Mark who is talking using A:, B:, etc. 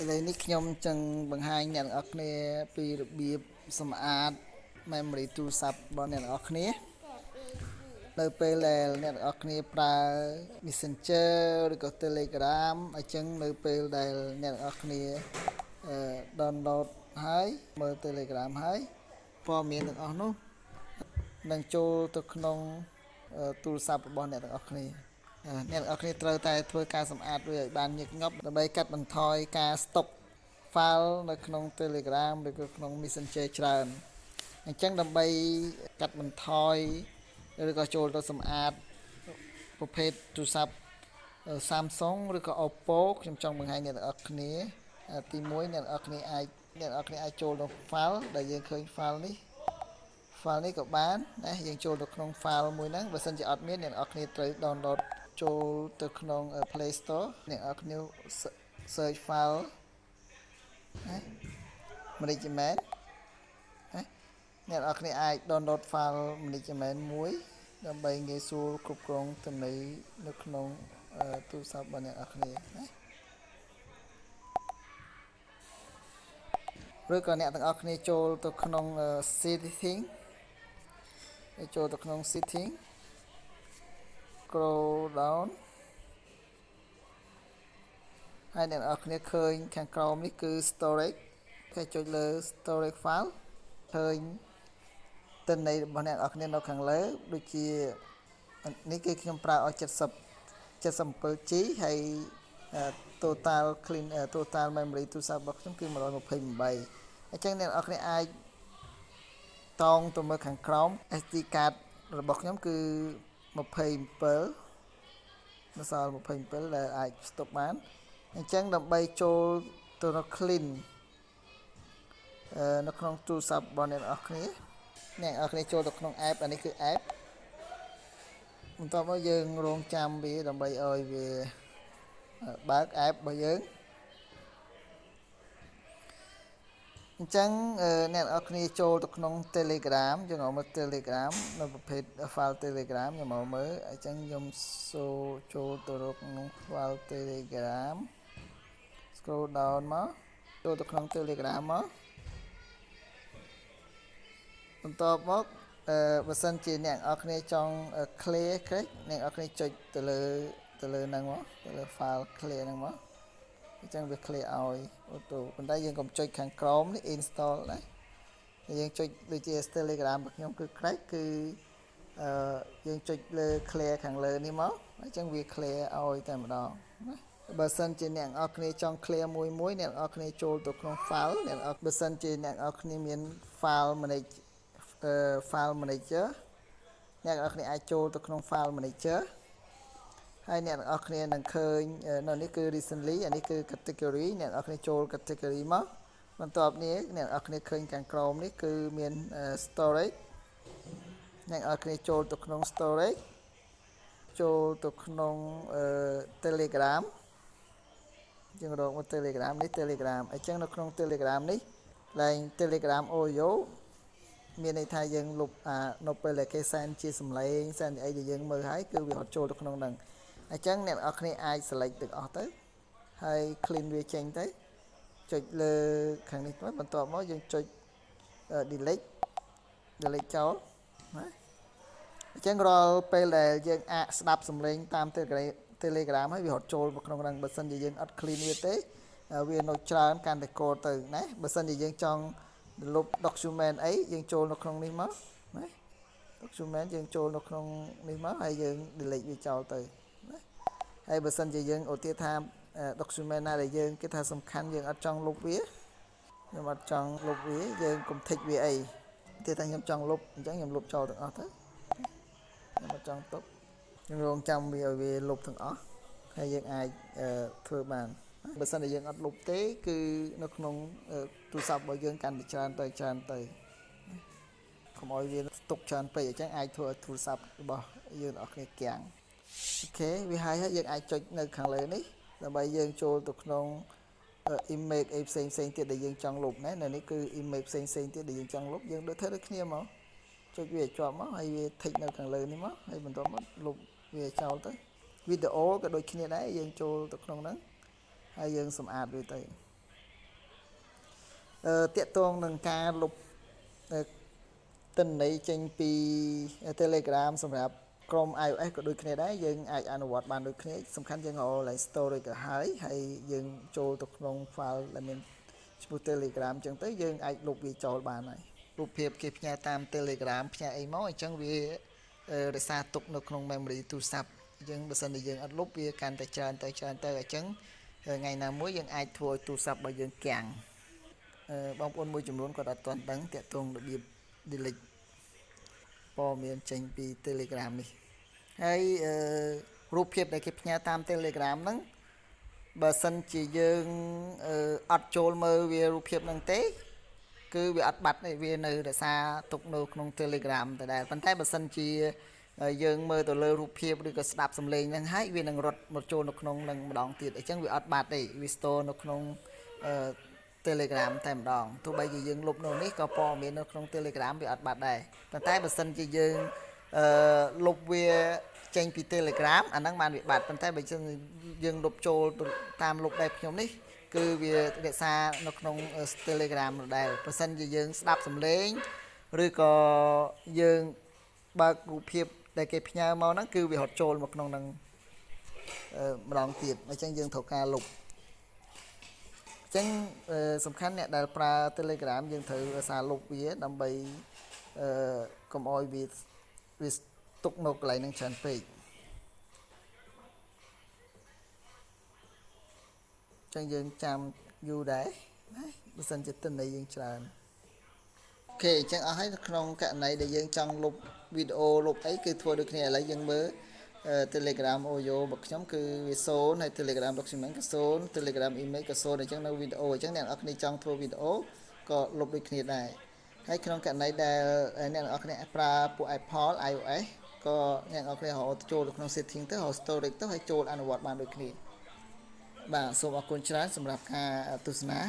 A: ឥឡូវនេះខ្ញុំចង់បង្ហាញអ្នកទាំងអស់គ្នាពីរបៀបសម្អាត memory ទូរស័ព្ទរបស់អ្នកទាំងអស់គ្នានៅពេលដែលអ្នកទាំងអស់គ្នាប្រើ Messenger ឬក៏ Telegram អញ្ចឹងនៅពេលដែលអ្នកទាំងអស់គ្នា download ហើយមើល Telegram ហើយព័ត៌មានទាំងអស់នោះនឹងចូលទៅក្នុងទូរស័ព្ទរបស់អ្នកទាំងអស់គ្នាអ្នកទាំងអស់គ្នាត្រូវតែធ្វើការសម្អាតវាឲ្យបានញឹកញាប់ដើម្បីកាត់បន្ថយការស្តុក file នៅក្នុង Telegram ឬក៏ក្នុង Messenger ច្រើនអញ្ចឹងដើម្បីកាត់បន្ថយឬក៏ចូលទៅសម្អាតប្រភេទទូរស័ព្ទ Samsung ឬក៏ Oppo ខ្ញុំចង់បង្ហាញអ្នកទាំងអស់គ្នាទី1អ្នកទាំងអស់គ្នាអាចចូលទៅ file ដែលយើងឃើញ file នេះក៏បានណាយើងចូលទៅក្នុង file មួយហ្នឹងបើសិនជាអត់មានអ្នកទាំងអស់គ្នាត្រូវ download ចូលទៅក្នុង Play Store អ្នកទាំងអស់គ្នា search file ណា management ណាអ្នកទាំងអស់គ្នាអាច download file management មួយដើម្បីងាយស្រួលគ្រប់គ្រងទំន័យនៅក្នុងទូរស័ព្ទរបស់អ្នកទាំងអស់គ្នាណាឬក៏អ្នកទាំងអស់គ្នាចូលទៅក្នុង setting ចូលទៅក្នុង setting scroll down ហើយអ្នកទាំងអស់គ្នាឃើញខាងក្រោមនេះគឺ storage គេចុចលើ storage file ឃើញទិន្នន័យរបស់អ្នកទាំងអស់គ្នានៅខាងលើដូចជានេះគឺខ្ញុំប្រើឲ្យ 77G ហើយ total clean total memory ទូរស័ព្ទរបស់ខ្ញុំគឺ128អញ្ចឹងអ្នកទាំងអស់គ្នាអាចតោងទៅមើលខាងក្រោម SD card របស់ខ្ញុំគឺ27នៅសល់27ដែលអាចស្តុកបានអញ្ចឹងដើម្បីចូលទៅនៅ clean នៅក្នុងទូរស័ព្ទរបស់អ្នកទាំងអស់គ្នាចូលទៅក្នុង app អានេះគឺ app បន្ទាប់មកយើងរងចាំវាដើម្បីឲ្យវាបើក app របស់យើងអញ្ចឹងអ្នកទាំងអស់គ្នាចូលទៅក្នុង Telegram យើងមកមើល Telegram នៅប្រភេទ file Telegram ខ្ញុំមកមើលអញ្ចឹងខ្ញុំចូលទៅក្នុង file Telegram scroll down មកចូលទៅក្នុង Telegram មកបន្ទាប់មកបើសិនជាអ្នកទាំងអស់គ្នាចង់ clear អ្នកទាំងអស់គ្នាចុចទៅលើហ្នឹងមកទៅលើ file clear ហ្នឹងមកអញ្ចឹងវា clear ឲ្យអូតូប៉ុន្តែយើងកុំចុចខាងក្រោមនេះ install ណាយើងចុចដូចជា Telegram របស់ខ្ញុំគឺ crack គឺយើងចុចលើ clear ខាងលើនេះមកអញ្ចឹងវា clear ឲ្យតែម្ដងណាបើសិនជាអ្នកទាំងអស់គ្នាចង់ clear មួយអ្នកទាំងអស់គ្នាចូលទៅក្នុង file បើសិនជាអ្នកទាំងអស់គ្នាមាន file manager អ្នកទាំងអស់គ្នាអាចចូលទៅក្នុង file manager ហើយអ្នកទាំងអស់គ្នានឹងឃើញនៅនេះគឺ recently អានេះគឺ category អ្នកទាំងអស់គ្នាចូល category មកបន្ទាប់នេះអ្នកទាំងអស់គ្នាឃើញខាងក្រោមនេះគឺមាន storage អ្នកទាំងអស់គ្នាចូលទៅក្នុង storage ចូលទៅក្នុង Telegram យើងរកមក Telegram នេះ Telegram អញ្ចឹងនៅក្នុង Telegram នេះឡើង Telegram audio មានន័យថាយើងលុបនៅពេលដែលគេសែនជាសំឡេងសែនអីដែលយើងមើលហើយគឺវាអត់ចូលទៅក្នុងហ្នឹងអញ្ចឹងអ្នកនរគ្នាអាច select ទាំងអស់ទៅហើយ clean វាចេញទៅចុចលើខាងនេះទៅបន្ទាប់មកយើងចុច delete ចោលណាអញ្ចឹងរាល់ពេលដែលយើងអាចស្ដាប់សំឡេងតាម Telegram ហើយវាអត់ចូលមកក្នុងហ្នឹងបើសិនជាយើងអត់ clean វាទេវានៅច្រើនកាន់តែកលទៅណាបើសិនជាយើងចង់លុប document អីយើងចូលនៅក្នុងនេះមកណា document យើងចូលនៅក្នុងនេះមកហើយយើង delete វាចោលទៅណាហើយបើសិនជាយើងឧទាហរណ៍ថា document ណាដែលយើងគិតថាសំខាន់យើងអត់ចង់លុបវាខ្ញុំអត់ចង់លុបវាយើងកុំthíchវាអីឧទាហរណ៍ថាខ្ញុំចង់លុបអញ្ចឹងខ្ញុំលុបចោលទាំងអស់ទៅខ្ញុំអត់ចង់ទុកខ្ញុំរងចាំវាឲ្យវាលុបទាំងអស់ហើយយើងអាចធ្វើបានបើសិនជាយើងអត់លុបទេគឺនៅក្នុងទូរស័ព្ទរបស់យើងកាន់តែច្រើនទៅកុំឲ្យវាទុកច្រើនពេកអញ្ចឹងអាចធ្វើឲ្យទូរស័ព្ទរបស់យើងអស់គ្នាគាំងអូខេវាហើយយើងអាចចុចនៅខាងលើនេះដើម្បីយើងចូលទៅក្នុង image អីផ្សេងទៀតដែលយើងចង់លុបណានៅនេះគឺ image ផ្សេងទៀតដែលយើងចង់លុបយើងដូចធ្វើដូចគ្នាមកចុចវាជាប់មកហើយវាthíchនៅខាងលើនេះមកហើយបន្ទាប់មកលុបវាចោលទៅវីដេអូក៏ដូចគ្នាដែរយើងចូលទៅក្នុងហ្នឹងហើយយើងសម្អាតវាទៅ តាក់ទងនឹងការលុបទិន្នន័យចេញពី Telegram សម្រាប់ក្រុម iOS ក៏ដូចគ្នាដែរយើងអាចអនុវត្តបានដូចគ្នាសំខាន់យើងរកឡើង storage ទៅហើយយើងចូលទៅក្នុង file ដែលមានឈ្មោះ Telegram អញ្ចឹងទៅយើងអាចលុបវាចោលបានហើយរូបភាពគេផ្ញើតាម Telegram ផ្ញើអីមកអញ្ចឹងវារក្សាទុកនៅក្នុង memory ទូរស័ព្ទអញ្ចឹងបើសិនជាយើងអត់លុបវាកាន់តែច្រើនទៅអញ្ចឹងថ្ងៃណាមួយយើងអាចធ្វើឲ្យទូរស័ព្ទរបស់យើងគាំងបងប្អូនមួយចំនួនគាត់អត់ទាន់ដឹងតាក់ទងរបៀប delete ព័ត៌មានចេញពី Telegram នេះហើយរូបភាពដែលគេផ្ញើតាម Telegram ហ្នឹងបើសិនជាយើងអត់ចូលមើលវារូបភាពហ្នឹងទេគឺវាអត់បាត់ទេវានៅរក្សាទុកនៅក្នុង Telegram ដដែលប៉ុន្តែបើសិនជាយើងមើលទៅលើរូបភាពឬក៏ស្ដាប់សំឡេងហ្នឹងហើយវានឹងរត់មកចូលនៅក្នុងនឹងម្ដងទៀតអញ្ចឹងវាអត់បាត់ទេវា store នៅក្នុងTelegram តែម្ដងទោះបីជាយើងលុបនៅនេះក៏ព័ត៌មាននៅក្នុង Telegram វាអត់បាត់ដែរប៉ុន្តែបើសិនជាយើងលុបវាចេញពី Telegram អាហ្នឹងបានវាបាត់ប៉ុន្តែបើយើងលុបចូលតាមលុបដែរខ្ញុំនេះគឺវារក្សានៅក្នុង Telegram ដដែលបើសិនជាយើងស្ដាប់សំឡេងឬក៏យើងបើករូបភាពដែលគេផ្ញើមកហ្នឹងគឺវារត់ចូលមកក្នុងហ្នឹងម្ដងទៀតអញ្ចឹងយើងត្រូវការលុបអញ្ចឹងសំខាន់អ្នកដែលប្រើ Telegram យើងត្រូវសារលុបវាដើម្បីកុំឲ្យវាទុកនៅកន្លែងហ្នឹងច្រើនពេកអញ្ចឹងយើងចាំយូរដែរណាបើសិនជាទិន្នន័យយើងច្រើនអូខេអញ្ចឹងអស់ហើយនៅក្នុងករណីដែលយើងចង់លុបវីដេអូលុបអីគឺធ្វើដូចគ្នាឥឡូវយើងមើលTelegram audio របស់ខ្ញុំគឺវា0ហើយ Telegram document ក៏0 Telegram image ក៏0អញ្ចឹងនៅវីដេអូអញ្ចឹងអ្នកនរគ្នាចង់ធ្វើវីដេអូក៏លុបដូចគ្នាដែរហើយក្នុងករណីដែលអ្នកនរគ្នាប្រើពួក Apple iOS ក៏អ្នកនរគ្នារកចូលទៅក្នុង setting ទៅរក storage ទៅហើយចូលអនុវត្តបានដូចគ្នាបាទសូមអរគុណច្រើនសម្រាប់ការទស្សនា